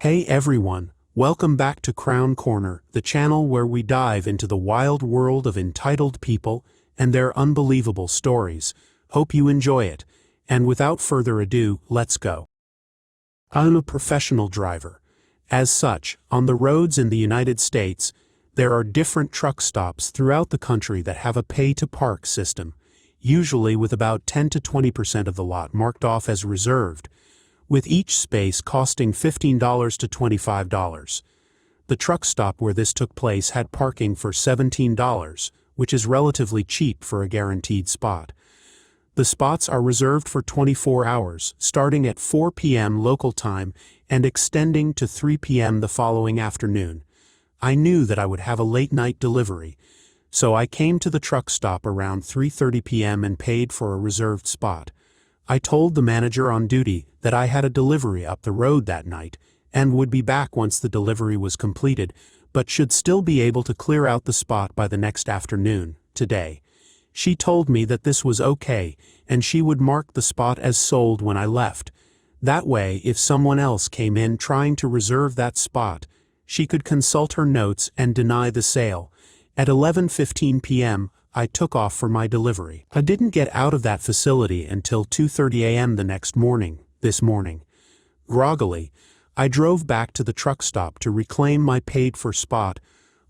Hey everyone, welcome back to K-Korner, the channel where we dive into the wild world of entitled people and their unbelievable stories. Hope you enjoy it, and without further ado, let's go. I'm a professional driver. As such, on the roads in the United States, there are different truck stops throughout the country that have a pay-to-park system, usually with about 10 to 20% of the lot marked off as reserved, with each space costing $15 to $25. The truck stop where this took place had parking for $17, which is relatively cheap for a guaranteed spot. The spots are reserved for 24 hours, starting at 4 p.m. local time and extending to 3 p.m. the following afternoon. I knew that I would have a late-night delivery, so I came to the truck stop around 3:30 p.m. and paid for a reserved spot. I told the manager on duty that I had a delivery up the road that night and would be back once the delivery was completed, but should still be able to clear out the spot by the next afternoon, today. She told me that this was okay, and she would mark the spot as sold when I left. That way, if someone else came in trying to reserve that spot, she could consult her notes and deny the sale. At 11:15 p.m., I took off for my delivery. I didn't get out of that facility until 2:30 a.m. this morning. Groggily, I drove back to the truck stop to reclaim my paid-for spot,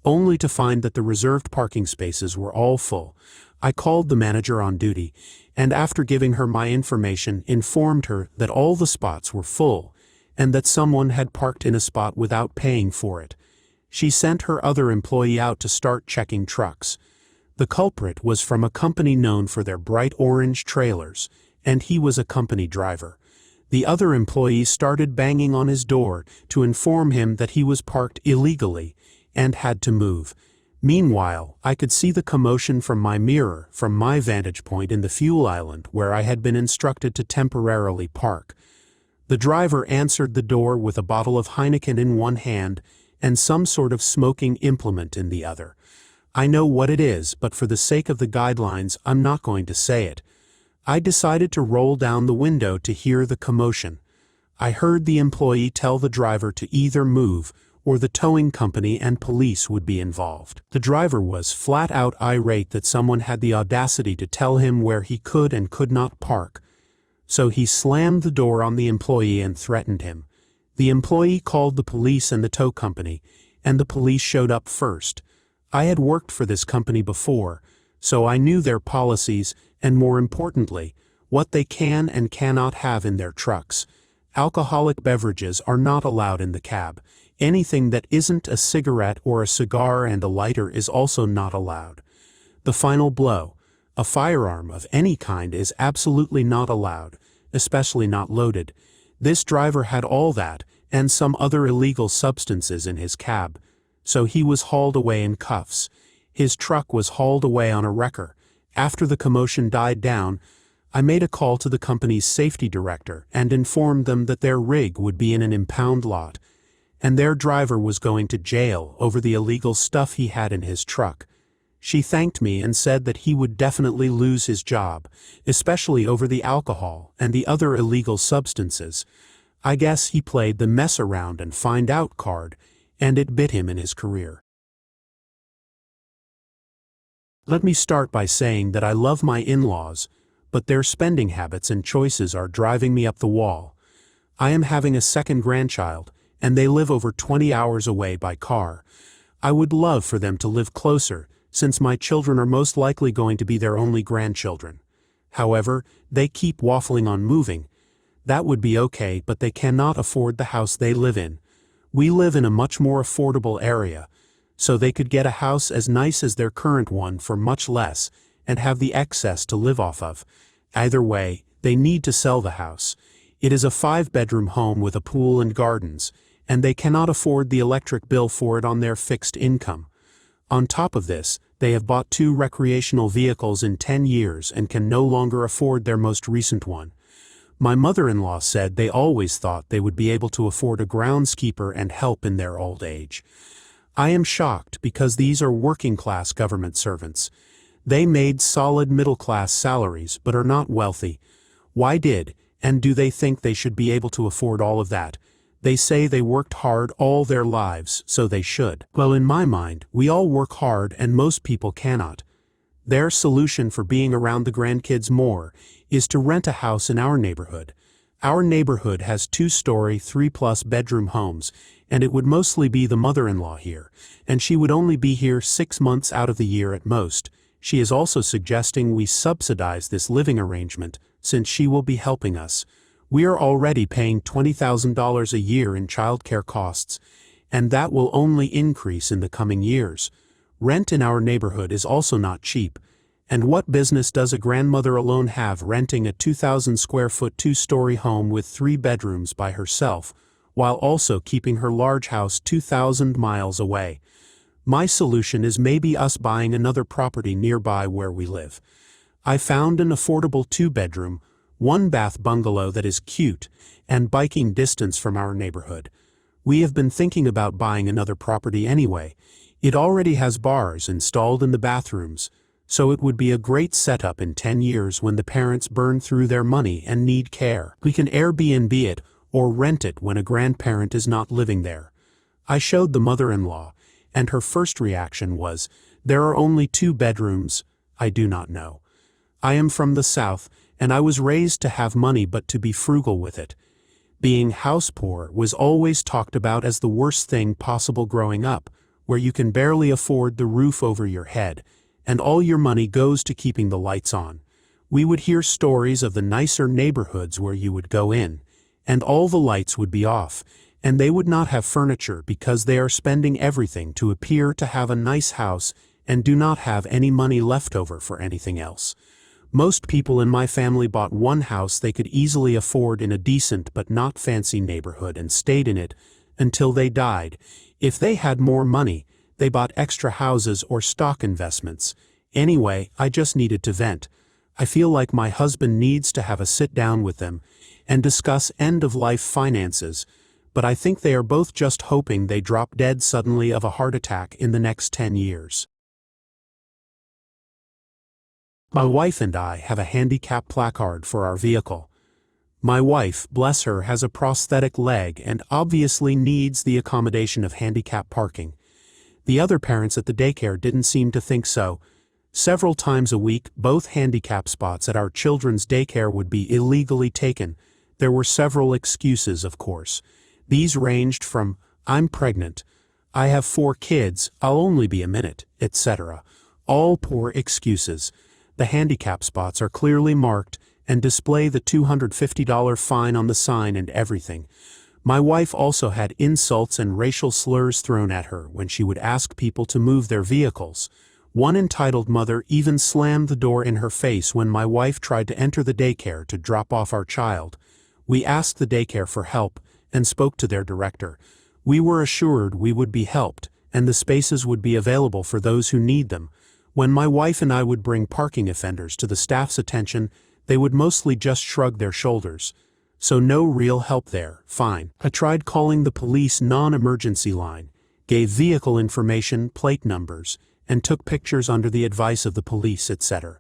only to find that the reserved parking spaces were all full. I called the manager on duty, and after giving her my information, informed her that all the spots were full, and that someone had parked in a spot without paying for it. She sent her other employee out to start checking trucks. The culprit was from a company known for their bright orange trailers, and he was a company driver. The other employee started banging on his door to inform him that he was parked illegally and had to move. Meanwhile, I could see the commotion from my mirror, from my vantage point in the fuel island where I had been instructed to temporarily park. The driver answered the door with a bottle of Heineken in one hand and some sort of smoking implement in the other. I know what it is, but for the sake of the guidelines, I'm not going to say it. I decided to roll down the window to hear the commotion. I heard the employee tell the driver to either move, or the towing company and police would be involved. The driver was flat out irate that someone had the audacity to tell him where he could and could not park. So he slammed the door on the employee and threatened him. The employee called the police and the tow company, and the police showed up first. I had worked for this company before, so I knew their policies and, more importantly, what they can and cannot have in their trucks. Alcoholic beverages are not allowed in the cab. Anything that isn't a cigarette or a cigar and a lighter is also not allowed. The final blow: a firearm of any kind is absolutely not allowed, especially not loaded. This driver had all that and some other illegal substances in his cab, so he was hauled away in cuffs. His truck was hauled away on a wrecker. After the commotion died down, I made a call to the company's safety director and informed them that their rig would be in an impound lot, and their driver was going to jail over the illegal stuff he had in his truck. She thanked me and said that he would definitely lose his job, especially over the alcohol and the other illegal substances. I guess he played the mess around and find out card, and it bit him in his career. Let me start by saying that I love my in-laws, but their spending habits and choices are driving me up the wall. I am having a second grandchild, and they live over 20 hours away by car. I would love for them to live closer, since my children are most likely going to be their only grandchildren. However, they keep waffling on moving. That would be okay, but they cannot afford the house they live in. We live in a much more affordable area, so they could get a house as nice as their current one for much less and have the excess to live off of. Either way, they need to sell the house. It is a 5-bedroom home with a pool and gardens, and they cannot afford the electric bill for it on their fixed income. On top of this, they have bought 2 recreational vehicles in 10 years and can no longer afford their most recent one. My mother-in-law said they always thought they would be able to afford a groundskeeper and help in their old age. I am shocked because these are working-class government servants. They made solid middle-class salaries but are not wealthy. Why did, and do they think they should be able to afford all of that? They say they worked hard all their lives, so they should. Well, in my mind, we all work hard and most people cannot. Their solution for being around the grandkids more is to rent a house in our neighborhood. Our neighborhood has 2-story, 3+ bedroom homes, and it would mostly be the mother-in-law here, and she would only be here 6 months out of the year at most. She is also suggesting we subsidize this living arrangement, since she will be helping us. We are already paying $20,000 a year in childcare costs, and that will only increase in the coming years. Rent in our neighborhood is also not cheap, and what business does a grandmother alone have renting a 2,000 square foot 2-story home with 3 bedrooms by herself, while also keeping her large house 2,000 miles away? My solution is maybe us buying another property nearby where we live. I found an affordable 2-bedroom, 1-bath bungalow that is cute and biking distance from our neighborhood. We have been thinking about buying another property anyway. It already has bars installed in the bathrooms, so it would be a great setup in 10 years when the parents burn through their money and need care. We can Airbnb it or rent it when a grandparent is not living there. I showed the mother-in-law, and her first reaction was, "There are only 2 bedrooms. I do not know. I am from the South, and I was raised to have money but to be frugal with it. Being house poor was always talked about as the worst thing possible growing up, where you can barely afford the roof over your head, and all your money goes to keeping the lights on. We would hear stories of the nicer neighborhoods where you would go in, and all the lights would be off, and they would not have furniture because they are spending everything to appear to have a nice house and do not have any money left over for anything else. Most people in my family bought one house they could easily afford in a decent but not fancy neighborhood and stayed in it until they died. If they had more money, they bought extra houses or stock investments. Anyway, I just needed to vent. I feel like my husband needs to have a sit-down with them and discuss end-of-life finances, but I think they are both just hoping they drop dead suddenly of a heart attack in the next 10 years. My wife and I have a handicap placard for our vehicle. My wife, bless her, has a prosthetic leg and obviously needs the accommodation of handicap parking. The other parents at the daycare didn't seem to think so. Several times a week, both handicap spots at our children's daycare would be illegally taken. There were several excuses, of course. These ranged from, "I'm pregnant," "I have 4 kids, I'll only be a minute," etc. All poor excuses. The handicap spots are clearly marked and display the $250 fine on the sign and everything. My wife also had insults and racial slurs thrown at her when she would ask people to move their vehicles. One entitled mother even slammed the door in her face when my wife tried to enter the daycare to drop off our child. We asked the daycare for help and spoke to their director. We were assured we would be helped and the spaces would be available for those who need them. When my wife and I would bring parking offenders to the staff's attention, they would mostly just shrug their shoulders. So no real help there. Fine. I tried calling the police non-emergency line, gave vehicle information, plate numbers, and took pictures under the advice of the police, etc.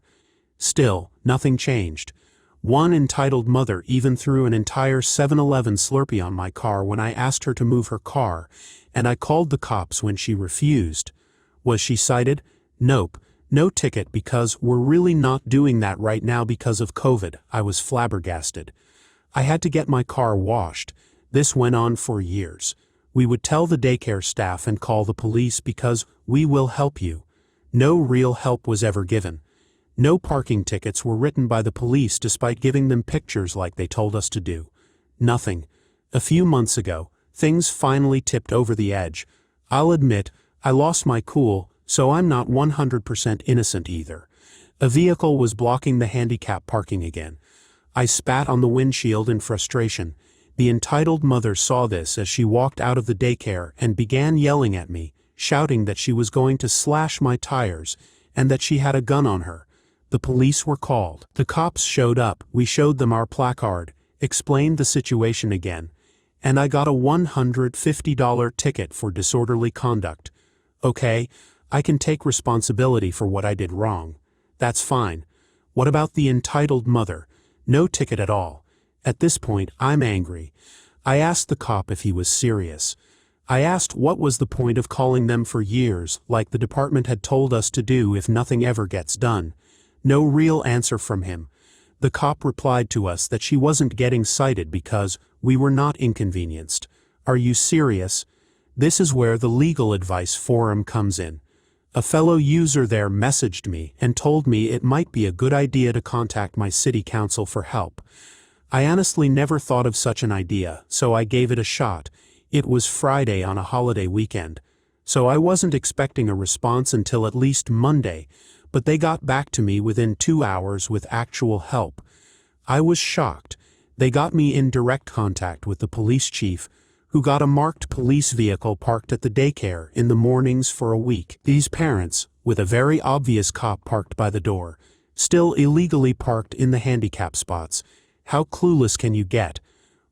Still, nothing changed. One entitled mother even threw an entire 7-Eleven Slurpee on my car when I asked her to move her car, and I called the cops when she refused. Was she cited? Nope. No ticket because we're really not doing that right now because of COVID. I was flabbergasted. I had to get my car washed. This went on for years. We would tell the daycare staff and call the police because we will help you. No real help was ever given. No parking tickets were written by the police despite giving them pictures like they told us to do. Nothing. A few months ago, things finally tipped over the edge. I'll admit, I lost my cool, so I'm not 100% innocent either. A vehicle was blocking the handicap parking again. I spat on the windshield in frustration. The entitled mother saw this as she walked out of the daycare and began yelling at me, shouting that she was going to slash my tires and that she had a gun on her. The police were called. The cops showed up, we showed them our placard, explained the situation again, and I got a $150 ticket for disorderly conduct. Okay, I can take responsibility for what I did wrong. That's fine. What about the entitled mother? No ticket at all. At this point, I'm angry. I asked the cop if he was serious. I asked what was the point of calling them for years, like the department had told us to do if nothing ever gets done. No real answer from him. The cop replied to us that she wasn't getting cited because we were not inconvenienced. Are you serious? This is where the legal advice forum comes in. A fellow user there messaged me and told me it might be a good idea to contact my city council for help. I honestly never thought of such an idea, so I gave it a shot. It was Friday on a holiday weekend, so I wasn't expecting a response until at least Monday, but they got back to me within 2 hours with actual help. I was shocked. They got me in direct contact with the police chief, who got a marked police vehicle parked at the daycare in the mornings for a week. These parents, with a very obvious cop parked by the door, still illegally parked in the handicap spots. How clueless can you get?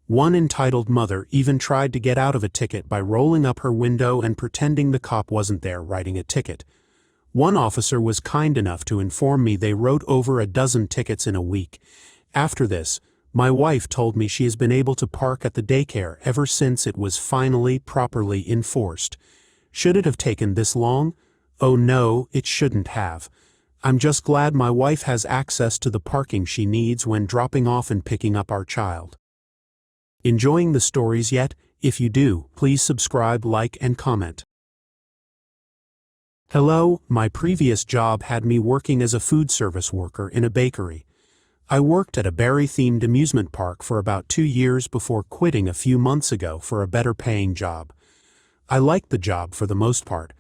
One entitled mother even tried to get out of a ticket by rolling up her window and pretending the cop wasn't there writing a ticket. One officer was kind enough to inform me they wrote over a dozen tickets in a week. After this, my wife told me she has been able to park at the daycare ever since it was finally properly enforced. Should it have taken this long? Oh no, it shouldn't have. I'm just glad my wife has access to the parking she needs when dropping off and picking up our child. Enjoying the stories yet? If you do, please subscribe, like, and comment. Hello, my previous job had me working as a food service worker in a bakery. I worked at a berry-themed amusement park for about 2 years before quitting a few months ago for a better-paying job. I liked the job for the most part.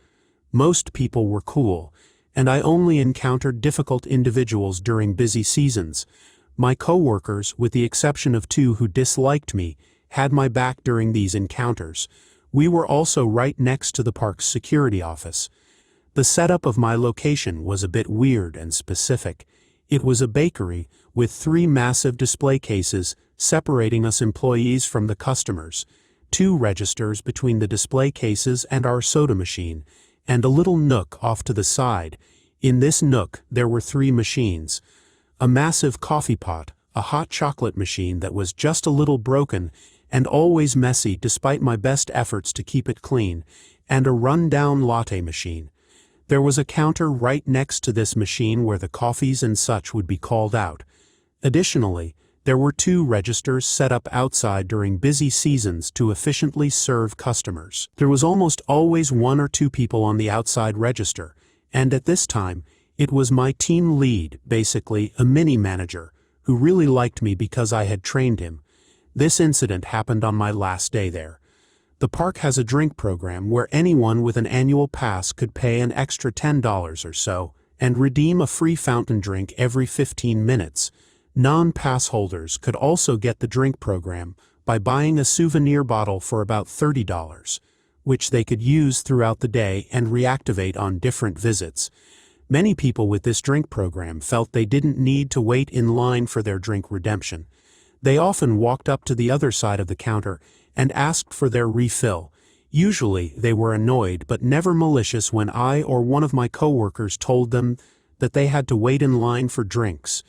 Most people were cool, and I only encountered difficult individuals during busy seasons. My co-workers, with the exception of 2 who disliked me, had my back during these encounters. We were also right next to the park's security office. The setup of my location was a bit weird and specific. It was a bakery with 3 massive display cases separating us employees from the customers, 2 registers between the display cases and our soda machine, and a little nook off to the side. In this nook there were 3 machines. A massive coffee pot, a hot chocolate machine that was just a little broken and always messy despite my best efforts to keep it clean, and a run-down latte machine. There was a counter right next to this machine where the coffees and such would be called out. Additionally, there were 2 registers set up outside during busy seasons to efficiently serve customers. There was almost always 1 or 2 people on the outside register, and at this time, it was my team lead, basically a mini-manager, who really liked me because I had trained him. This incident happened on my last day there. The park has a drink program where anyone with an annual pass could pay an extra $10 or so and redeem a free fountain drink every 15 minutes. Non-pass holders could also get the drink program by buying a souvenir bottle for about $30, which they could use throughout the day and reactivate on different visits. Many people with this drink program felt they didn't need to wait in line for their drink redemption. They often walked up to the other side of the counter and asked for their refill. Usually they were annoyed but never malicious when I or one of my coworkers told them that they had to wait in line for drinks,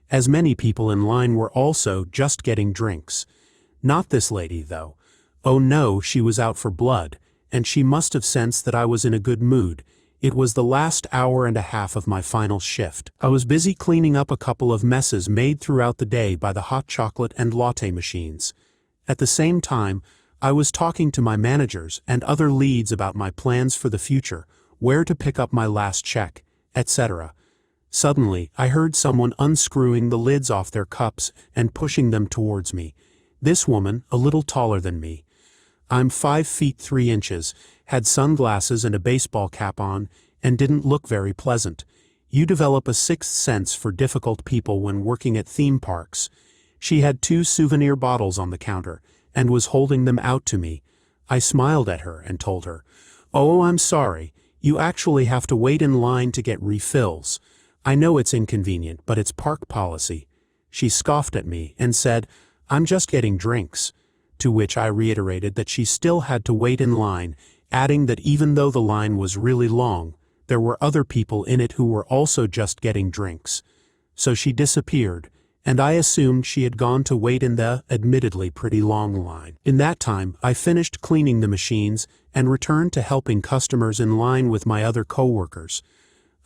as many people in line were also just getting drinks. Not this lady, though. Oh no, she was out for blood, and she must have sensed that I was in a good mood. It was the last hour and a half of my final shift. I was busy cleaning up a couple of messes made throughout the day by the hot chocolate and latte machines. At the same time, I was talking to my managers and other leads about my plans for the future, where to pick up my last check, etc. Suddenly, I heard someone unscrewing the lids off their cups and pushing them towards me. This woman, a little taller than me. I'm 5 feet 3 inches, had sunglasses and a baseball cap on, and didn't look very pleasant. You develop a 6th sense for difficult people when working at theme parks. She had 2 souvenir bottles on the counter, and was holding them out to me. I smiled at her and told her, "Oh, I'm sorry, you actually have to wait in line to get refills. I know it's inconvenient, but it's park policy." She scoffed at me and said, "I'm just getting drinks," to which I reiterated that she still had to wait in line, adding that even though the line was really long, there were other people in it who were also just getting drinks. So she disappeared, and I assumed she had gone to wait in the, admittedly pretty long line. In that time, I finished cleaning the machines and returned to helping customers in line with my other coworkers.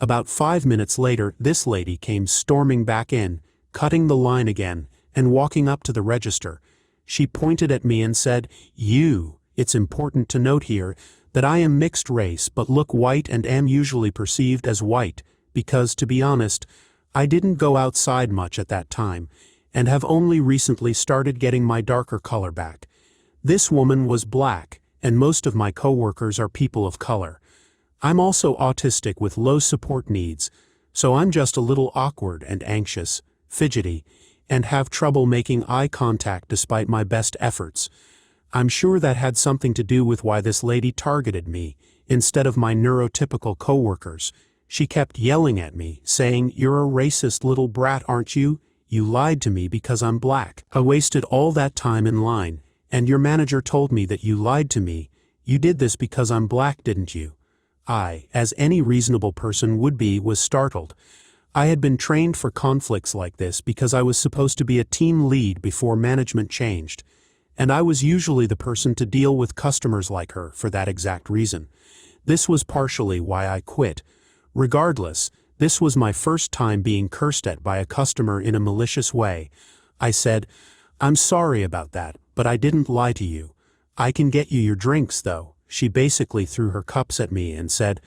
About 5 minutes later, this lady came storming back in, cutting the line again, and walking up to the register. She pointed at me and said, It's important to note here that I am mixed race but look white and am usually perceived as white, because, to be honest, I didn't go outside much at that time, and have only recently started getting my darker color back. This woman was black, and most of my coworkers are people of color. I'm also autistic with low support needs, so I'm just a little awkward and anxious, fidgety, and have trouble making eye contact despite my best efforts. I'm sure that had something to do with why this lady targeted me, instead of my neurotypical coworkers. She kept yelling at me, saying, "You're a racist little brat, aren't you? You lied to me because I'm black. I wasted all that time in line, and your manager told me that you lied to me. You did this because I'm black, didn't you?" I, as any reasonable person would be, was startled. I had been trained for conflicts like this because I was supposed to be a team lead before management changed, and I was usually the person to deal with customers like her for that exact reason. This was partially why I quit. Regardless, this was my first time being cursed at by a customer in a malicious way. I said, "I'm sorry about that, but I didn't lie to you. I can get you your drinks, though." She basically threw her cups at me and said,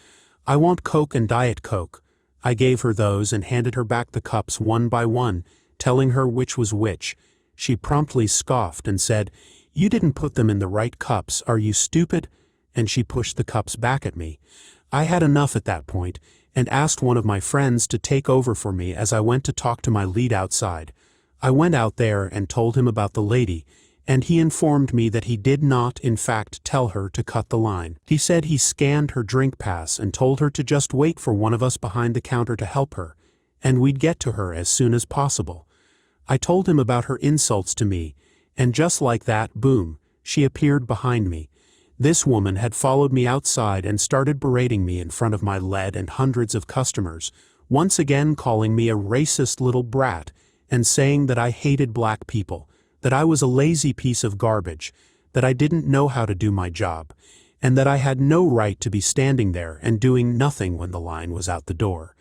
"I want Coke and Diet Coke." I gave her those and handed her back the cups one by one, telling her which was which. She promptly scoffed and said, "You didn't put them in the right cups, are you stupid?" And she pushed the cups back at me. I had enough at that point, and asked one of my friends to take over for me as I went to talk to my lead outside. I went out there and told him about the lady, and he informed me that he did not, in fact, tell her to cut the line. He said he scanned her drink pass and told her to just wait for one of us behind the counter to help her, and we'd get to her as soon as possible. I told him about her insults to me, and just like that, boom, she appeared behind me. This woman had followed me outside and started berating me in front of my lead and hundreds of customers, once again calling me a racist little brat and saying that I hated black people, that I was a lazy piece of garbage, that I didn't know how to do my job, and that I had no right to be standing there and doing nothing when the line was out the door.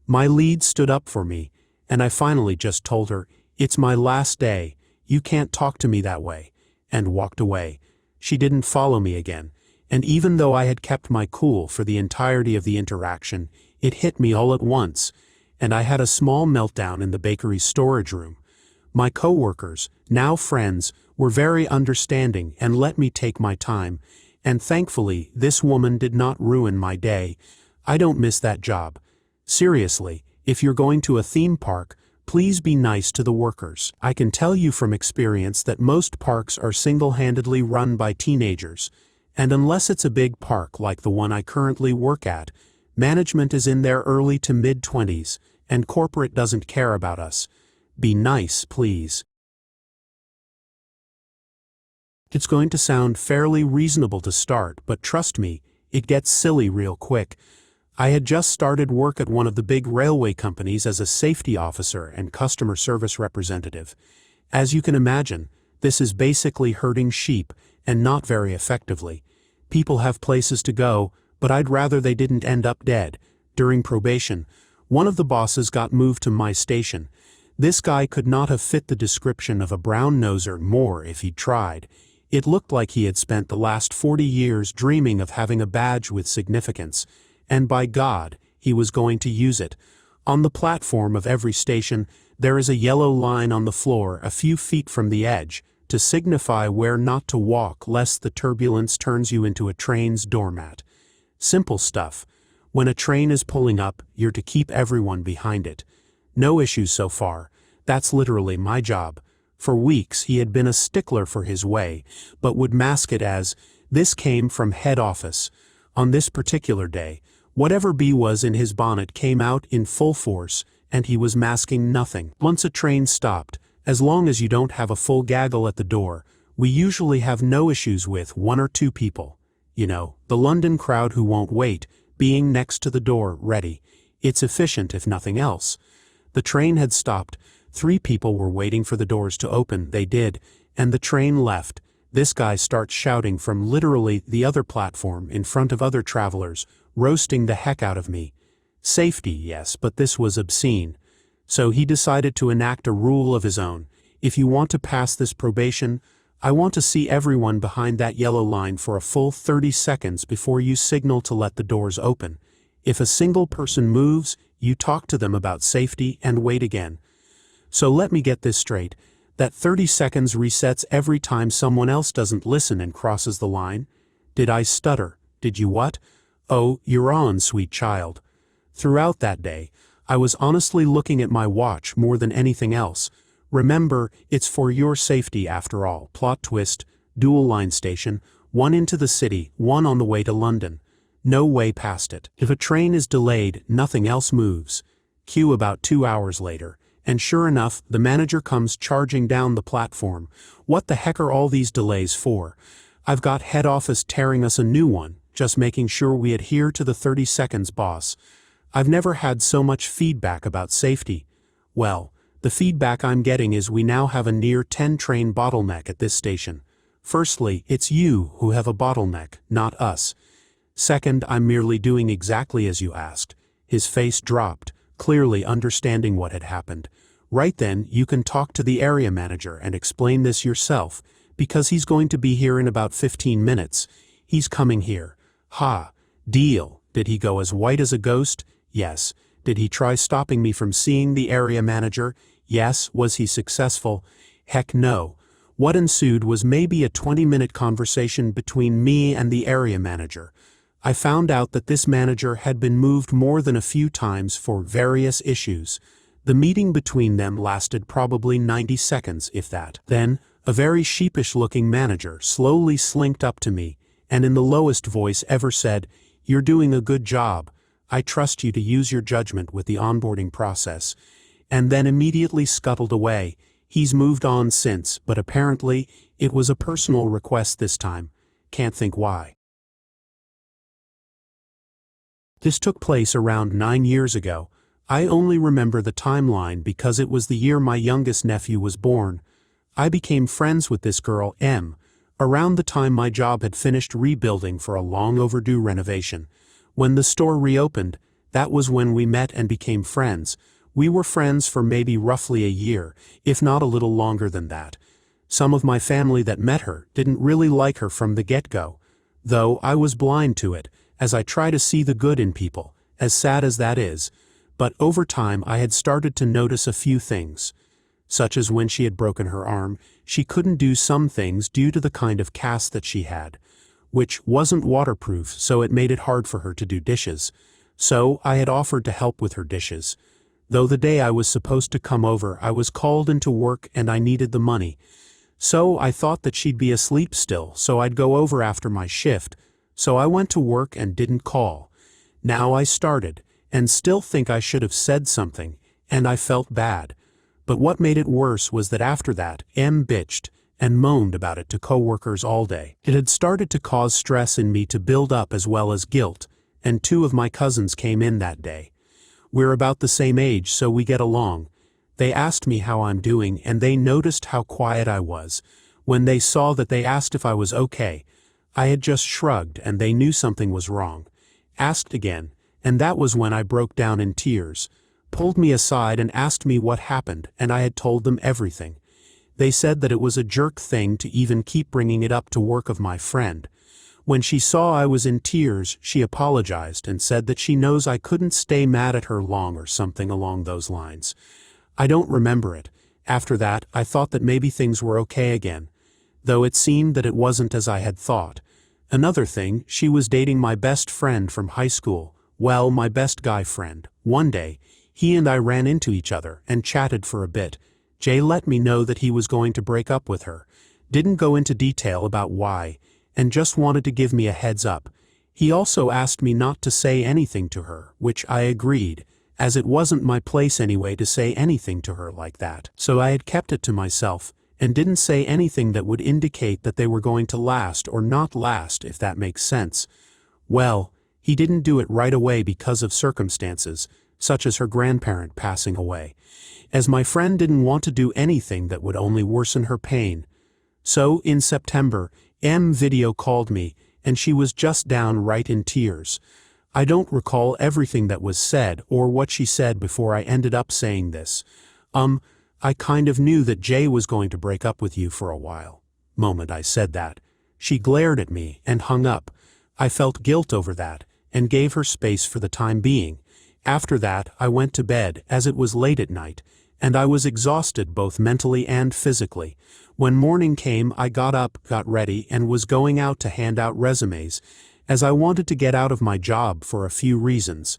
My lead stood up for me, and I finally just told her, "It's my last day, you can't talk to me that way," and walked away. She didn't follow me again, and even though I had kept my cool for the entirety of the interaction, it hit me all at once, and I had a small meltdown in the bakery's storage room. My coworkers, now friends, were very understanding and let me take my time, and thankfully this woman did not ruin my day. I don't miss that job. Seriously, if you're going to a theme park, please be nice to the workers. I can tell you from experience that most parks are single-handedly run by teenagers, and unless it's a big park like the one I currently work at, management is in their early to mid-20s, and corporate doesn't care about us. Be nice, please. It's going to sound fairly reasonable to start, but trust me, it gets silly real quick. I had just started work at one of the big railway companies as a safety officer and customer service representative. As you can imagine, this is basically herding sheep, and not very effectively. People have places to go, but I'd rather they didn't end up dead. During probation, one of the bosses got moved to my station. This guy could not have fit the description of a brown-noser more if he'd tried. It looked like he had spent the last 40 years dreaming of having a badge with significance, and by God, he was going to use it. On the platform of every station, there is a yellow line on the floor a few feet from the edge, to signify where not to walk lest the turbulence turns you into a train's doormat. Simple stuff. When a train is pulling up, you're to keep everyone behind it. No issues so far. That's literally my job. For weeks he had been a stickler for his way, but would mask it as, "This came from head office." On this particular day, whatever bee was in his bonnet came out in full force, and he was masking nothing. Once a train stopped, as long as you don't have a full gaggle at the door, we usually have no issues with one or two people. You know, the London crowd who won't wait, being next to the door, ready. It's efficient if nothing else. The train had stopped, 3 people were waiting for the doors to open, they did, and the train left. This guy starts shouting from literally the other platform in front of other travelers, roasting the heck out of me. Safety, yes, but this was obscene. So he decided to enact a rule of his own. If you want to pass this probation, I want to see everyone behind that yellow line for a full 30 seconds before you signal to let the doors open. If a single person moves, you talk to them about safety and wait again. So let me get this straight. That 30 seconds resets every time someone else doesn't listen and crosses the line? Did I stutter? Did you what? Oh, you're on, sweet child. Throughout that day, I was honestly looking at my watch more than anything else. Remember, it's for your safety after all. Plot twist, dual line station, one into the city, one on the way to London. No way past it. If a train is delayed, nothing else moves. Cue about 2 hours later, and sure enough, the manager comes charging down the platform. What the heck are all these delays for? I've got head office tearing us a new one, just making sure we adhere to the 30 seconds, boss. I've never had so much feedback about safety. Well, the feedback I'm getting is we now have a near 10 train bottleneck at this station. Firstly, it's you who have a bottleneck, not us. Second, I'm merely doing exactly as you asked. His face dropped, clearly understanding what had happened. Right then, you can talk to the area manager and explain this yourself, because he's going to be here in about 15 minutes. He's coming here. Ha, deal. Did he go as white as a ghost? Yes. Did he try stopping me from seeing the area manager? Yes. Was he successful? Heck no. What ensued was maybe a 20-minute conversation between me and the area manager. I found out that this manager had been moved more than a few times for various issues. The meeting between them lasted probably 90 seconds, if that. Then, a very sheepish-looking manager slowly slinked up to me, and in the lowest voice ever said, "You're doing a good job. I trust you to use your judgment with the onboarding process," and then immediately scuttled away. He's moved on since, but apparently, it was a personal request this time. Can't think why. This took place around 9 years ago. I only remember the timeline because it was the year my youngest nephew was born. I became friends with this girl, M, around the time my job had finished rebuilding for a long overdue renovation. When the store reopened, that was when we met and became friends. We were friends for maybe roughly a year, if not a little longer than that. Some of my family that met her didn't really like her from the get-go, though I was blind to it, as I try to see the good in people, as sad as that is. But over time I had started to notice a few things. Such as when she had broken her arm, she couldn't do some things due to the kind of cast that she had, which wasn't waterproof, so it made it hard for her to do dishes. So I had offered to help with her dishes. Though the day I was supposed to come over I was called into work and I needed the money. So I thought that she'd be asleep still, so I'd go over after my shift. So I went to work and didn't call. Now I started, and still think I should have said something, and I felt bad. But what made it worse was that after that, M bitched and moaned about it to coworkers all day. It had started to cause stress in me to build up as well as guilt, and 2 of my cousins came in that day. We're about the same age, so we get along. They asked me how I'm doing, and they noticed how quiet I was. When they saw that, they asked if I was okay. I had just shrugged and they knew something was wrong. Asked again, and that was when I broke down in tears. Pulled me aside and asked me what happened, and I had told them everything. They said that it was a jerk thing to even keep bringing it up to work of my friend. When she saw I was in tears, she apologized and said that she knows I couldn't stay mad at her long or something along those lines. I don't remember it. After that, I thought that maybe things were okay again, though it seemed that it wasn't as I had thought. Another thing, she was dating my best friend from high school, well, my best guy friend. One day, he and I ran into each other and chatted for a bit. Jay let me know that he was going to break up with her. Didn't go into detail about why, and just wanted to give me a heads up. He also asked me not to say anything to her, which I agreed, as it wasn't my place anyway to say anything to her like that. So I had kept it to myself, and didn't say anything that would indicate that they were going to last or not last, if that makes sense. Well, he didn't do it right away because of circumstances, such as her grandparent passing away, as my friend didn't want to do anything that would only worsen her pain. So, in September, M video called me, and she was just downright in tears. I don't recall everything that was said or what she said before I ended up saying this. I kind of knew that Jay was going to break up with you for a while. Moment I said that, she glared at me and hung up. I felt guilt over that, and gave her space for the time being. After that, I went to bed, as it was late at night, and I was exhausted both mentally and physically. When morning came, I got up, got ready, and was going out to hand out resumes, as I wanted to get out of my job for a few reasons.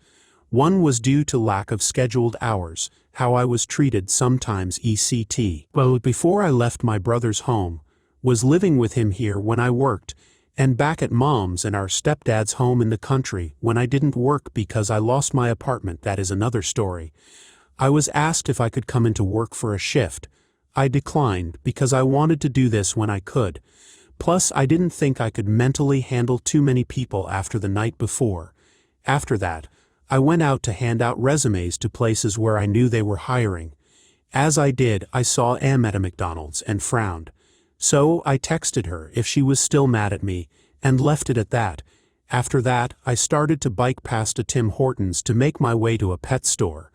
One was due to lack of scheduled hours, how I was treated sometimes etc. Well, before I left my brother's home, was living with him here when I worked, and back at mom's and our stepdad's home in the country when I didn't work because I lost my apartment. That is another story. I was asked if I could come into work for a shift. I declined because I wanted to do this when I could. Plus, I didn't think I could mentally handle too many people after the night before. After that, I went out to hand out resumes to places where I knew they were hiring. As I did, I saw M at a McDonald's and frowned. So I texted her if she was still mad at me, and left it at that. After that, I started to bike past a Tim Hortons to make my way to a pet store.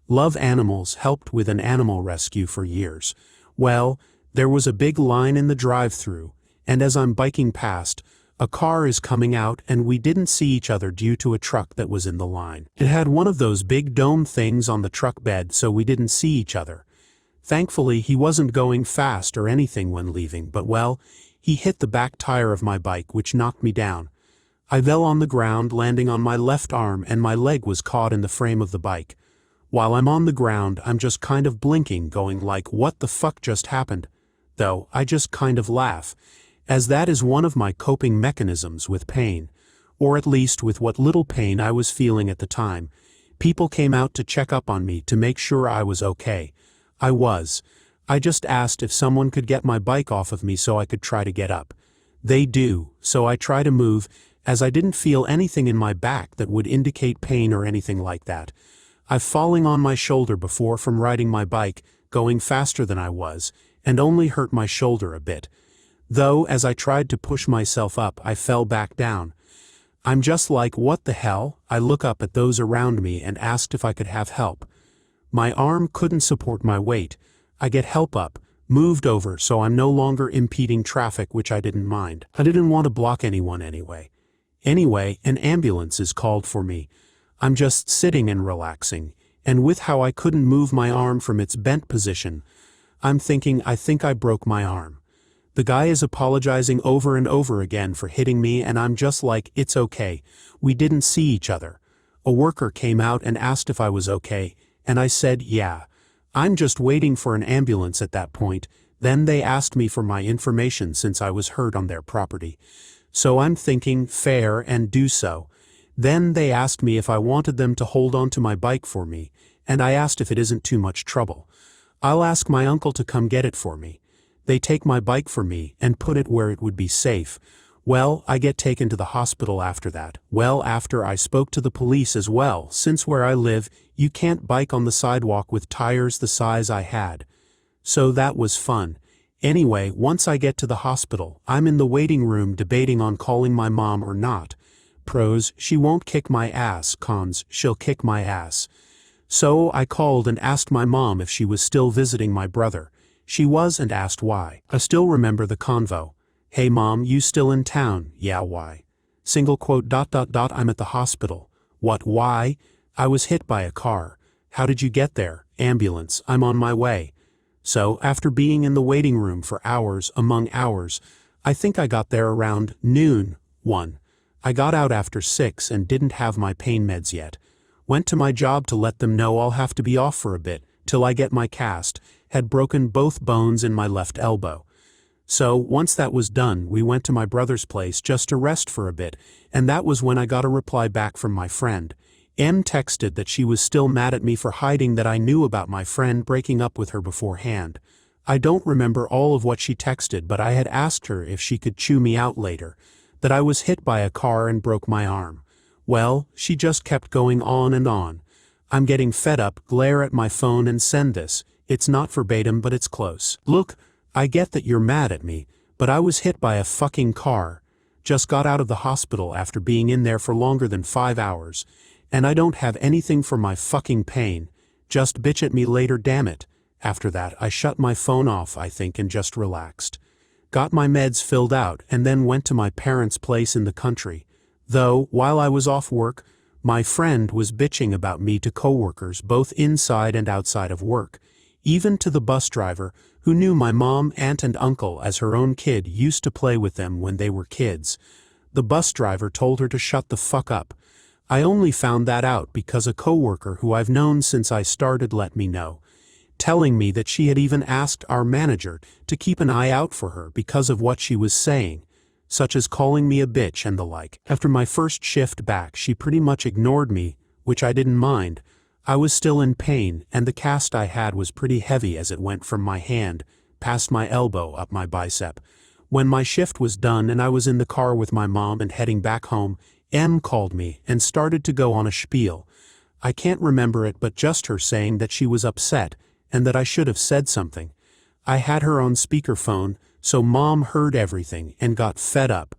Love Animals helped with an animal rescue for years. Well, there was a big line in the drive-thru, and as I'm biking past, a car is coming out and we didn't see each other due to a truck that was in the line. It had one of those big dome things on the truck bed, so we didn't see each other. Thankfully, he wasn't going fast or anything when leaving, but well, he hit the back tire of my bike, which knocked me down. I fell on the ground, landing on my left arm, and my leg was caught in the frame of the bike. While I'm on the ground, I'm just kind of blinking, going like, what the fuck just happened? Though, I just kind of laugh, as that is one of my coping mechanisms with pain, or at least with what little pain I was feeling at the time. People came out to check up on me to make sure I was okay. I was. I just asked if someone could get my bike off of me so I could try to get up. They do, so I try to move, as I didn't feel anything in my back that would indicate pain or anything like that. I've fallen on my shoulder before from riding my bike, going faster than I was, and only hurt my shoulder a bit. Though, as I tried to push myself up, I fell back down. I'm just like, what the hell? I look up at those around me and asked if I could have help. My arm couldn't support my weight. I get help up, moved over so I'm no longer impeding traffic, which I didn't mind. I didn't want to block anyone anyway. Anyway, an ambulance is called for me. I'm just sitting and relaxing, and with how I couldn't move my arm from its bent position, I'm thinking I think I broke my arm. The guy is apologizing over and over again for hitting me, and I'm just like, it's okay, we didn't see each other. A worker came out and asked if I was okay, and I said yeah. I'm just waiting for an ambulance at that point. Then they asked me for my information since I was hurt on their property. So I'm thinking, fair, and do so. Then they asked me if I wanted them to hold on to my bike for me, and I asked if it isn't too much trouble. I'll ask my uncle to come get it for me. They take my bike for me and put it where it would be safe. Well, I get taken to the hospital after that. Well, after I spoke to the police as well, since where I live, you can't bike on the sidewalk with tires the size I had. So that was fun. Anyway, once I get to the hospital, I'm in the waiting room debating on calling my mom or not. Pros, she won't kick my ass. Cons, she'll kick my ass. So I called and asked my mom if she was still visiting my brother. She was, and asked why. I still remember the convo. Hey mom, you still in town? Yeah, why? Single quote ... I'm at the hospital. What, why? I was hit by a car. How did you get there? Ambulance, I'm on my way. So, after being in the waiting room for hours among hours, I think I got there around noon. 1. I got out after 6 and didn't have my pain meds yet. Went to my job to let them know I'll have to be off for a bit, till I get my cast. Had broken both bones in my left elbow. So, once that was done, we went to my brother's place just to rest for a bit, and that was when I got a reply back from my friend. M texted that she was still mad at me for hiding that I knew about my friend breaking up with her beforehand. I don't remember all of what she texted, but I had asked her if she could chew me out later, that I was hit by a car and broke my arm. Well, she just kept going on and on. I'm getting fed up, glare at my phone and send this. It's not verbatim but it's close. Look, I get that you're mad at me, but I was hit by a fucking car. Just got out of the hospital after being in there for longer than 5 hours. And I don't have anything for my fucking pain. Just bitch at me later, damn it. After that, I shut my phone off, I think, and just relaxed. Got my meds filled out and then went to my parents' place in the country. Though, while I was off work, my friend was bitching about me to coworkers both inside and outside of work. Even to the bus driver, who knew my mom, aunt and uncle as her own kid, used to play with them when they were kids. The bus driver told her to shut the fuck up. I only found that out because a coworker who I've known since I started let me know, telling me that she had even asked our manager to keep an eye out for her because of what she was saying, such as calling me a bitch and the like. After my first shift back, she pretty much ignored me, which I didn't mind. I was still in pain, and the cast I had was pretty heavy as it went from my hand, past my elbow, up my bicep. When my shift was done and I was in the car with my mom and heading back home, Em called me and started to go on a spiel. I can't remember it, but just her saying that she was upset and that I should have said something. I had her on speakerphone, so Mom heard everything and got fed up.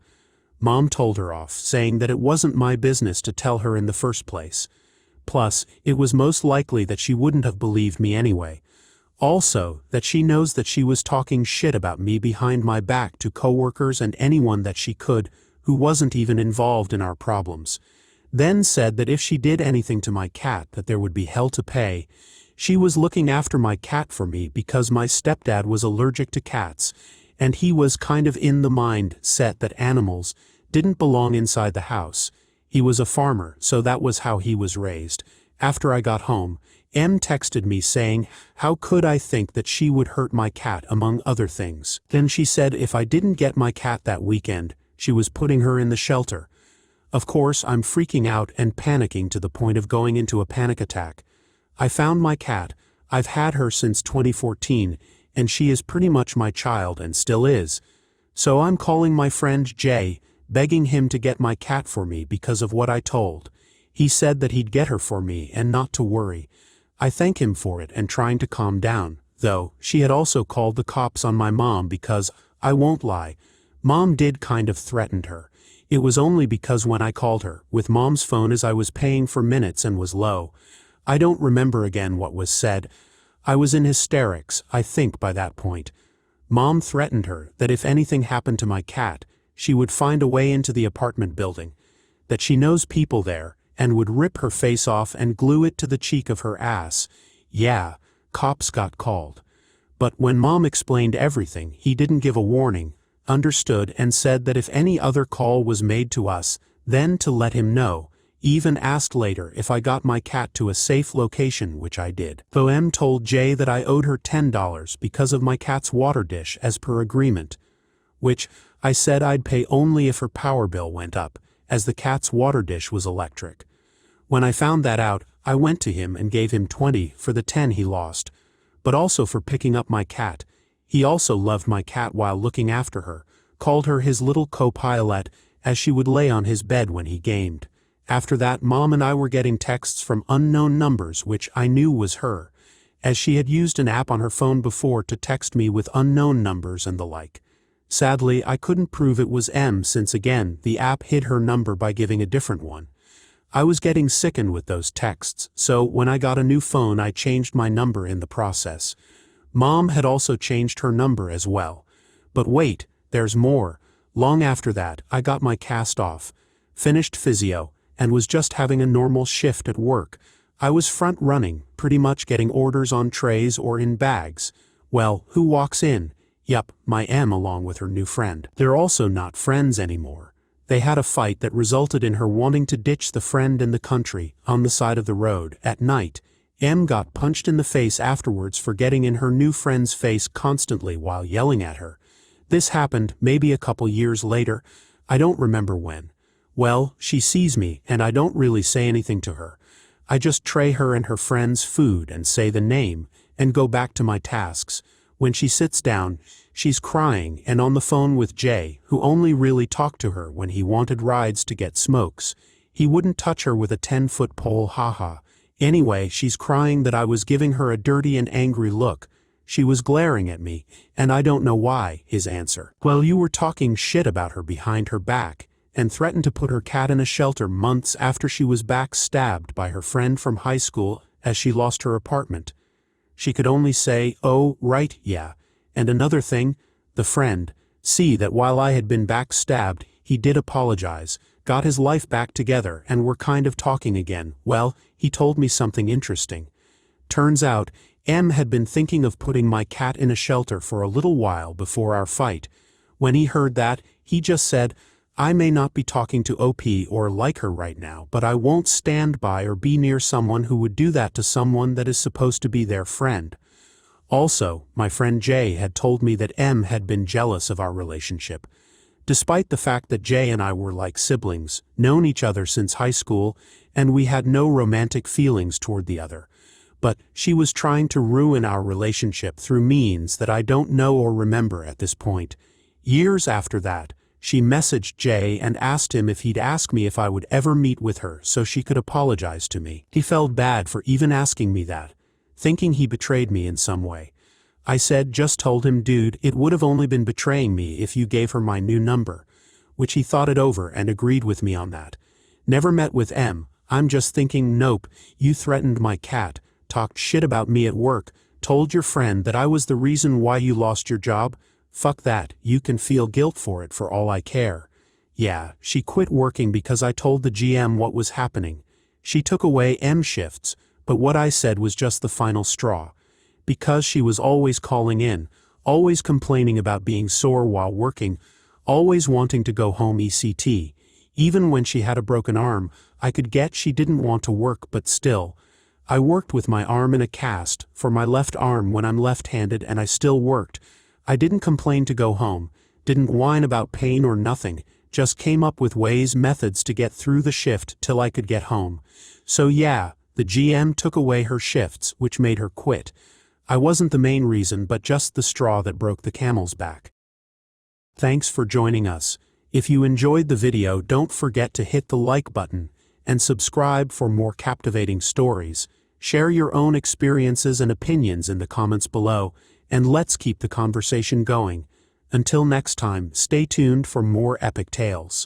Mom told her off, saying that it wasn't my business to tell her in the first place. Plus, it was most likely that she wouldn't have believed me anyway. Also, that she knows that she was talking shit about me behind my back to coworkers and anyone that she could, who wasn't even involved in our problems. Then said that if she did anything to my cat that there would be hell to pay. She was looking after my cat for me because my stepdad was allergic to cats, and he was kind of in the mindset that animals didn't belong inside the house. He was a farmer, so that was how he was raised. After I got home, Em texted me saying, how could I think that she would hurt my cat, among other things. Then she said if I didn't get my cat that weekend, she was putting her in the shelter. Of course, I'm freaking out and panicking to the point of going into a panic attack. I found my cat. I've had her since 2014, and she is pretty much my child and still is. So I'm calling my friend Jay, begging him to get my cat for me because of what I told. He said that he'd get her for me and not to worry. I thank him for it and trying to calm down, though she had also called the cops on my mom because, I won't lie, Mom did kind of threaten her. It was only because when I called her, with Mom's phone as I was paying for minutes and was low. I don't remember again what was said. I was in hysterics, I think, by that point. Mom threatened her that if anything happened to my cat, she would find a way into the apartment building, that she knows people there, and would rip her face off and glue it to the cheek of her ass. Yeah, cops got called. But when Mom explained everything, he didn't give a warning, understood, and said that if any other call was made to us, then to let him know. Even asked later if I got my cat to a safe location, which I did. Though Em told Jay that I owed her $10 because of my cat's water dish as per agreement, which I said I'd pay only if her power bill went up, as the cat's water dish was electric. When I found that out, I went to him and gave him $20 for the $10 he lost, but also for picking up my cat. He also loved my cat while looking after her, called her his little co-pilot, as she would lay on his bed when he gamed. After that, Mom and I were getting texts from unknown numbers, which I knew was her, as she had used an app on her phone before to text me with unknown numbers and the like. Sadly, I couldn't prove it was Em since again, the app hid her number by giving a different one. I was getting sickened with those texts, so when I got a new phone I changed my number in the process. Mom had also changed her number as well. But wait, there's more. Long after that, I got my cast off, finished physio, and was just having a normal shift at work. I was front running, pretty much getting orders on trays or in bags. Well, who walks in? Yup, my Em along with her new friend. They're also not friends anymore. They had a fight that resulted in her wanting to ditch the friend in the country, on the side of the road, at night. Em got punched in the face afterwards for getting in her new friend's face constantly while yelling at her. This happened maybe a couple years later. I don't remember when. Well, she sees me, and I don't really say anything to her. I just tray her and her friends food and say the name, and go back to my tasks. When she sits down, she's crying and on the phone with Jay, who only really talked to her when he wanted rides to get smokes. He wouldn't touch her with a 10-foot pole, haha. Anyway, she's crying that I was giving her a dirty and angry look. She was glaring at me, and I don't know why," his answer. "Well, you were talking shit about her behind her back, and threatened to put her cat in a shelter months after she was backstabbed by her friend from high school as she lost her apartment." She could only say, "Oh, right, yeah. And another thing, the friend, see that while I had been backstabbed, he did apologize, got his life back together, and we're kind of talking again. Well, he told me something interesting. Turns out, M had been thinking of putting my cat in a shelter for a little while before our fight. When he heard that, he just said, 'I may not be talking to OP or like her right now, but I won't stand by or be near someone who would do that to someone that is supposed to be their friend.' Also, my friend Jay had told me that M had been jealous of our relationship. Despite the fact that Jay and I were like siblings, known each other since high school, and we had no romantic feelings toward the other. But she was trying to ruin our relationship through means that I don't know or remember at this point. Years after that, she messaged Jay and asked him if he'd ask me if I would ever meet with her so she could apologize to me. He felt bad for even asking me that, thinking he betrayed me in some way. I said, just told him, dude, it would have only been betraying me if you gave her my new number, which he thought it over and agreed with me on that. Never met with M, I'm just thinking, nope, you threatened my cat, talked shit about me at work, told your friend that I was the reason why you lost your job. Fuck that, you can feel guilt for it for all I care. Yeah, she quit working because I told the GM what was happening. She took away M shifts, but what I said was just the final straw. Because she was always calling in, always complaining about being sore while working, always wanting to go home ECT. Even when she had a broken arm, I could get she didn't want to work, but still. I worked with my arm in a cast for my left arm when I'm left-handed, and I still worked. I didn't complain to go home, didn't whine about pain or nothing, just came up with methods to get through the shift till I could get home. So yeah, the GM took away her shifts, which made her quit. I wasn't the main reason, but just the straw that broke the camel's back. Thanks for joining us. If you enjoyed the video, don't forget to hit the like button and subscribe for more captivating stories. Share your own experiences and opinions in the comments below, and let's keep the conversation going. Until next time, stay tuned for more epic tales.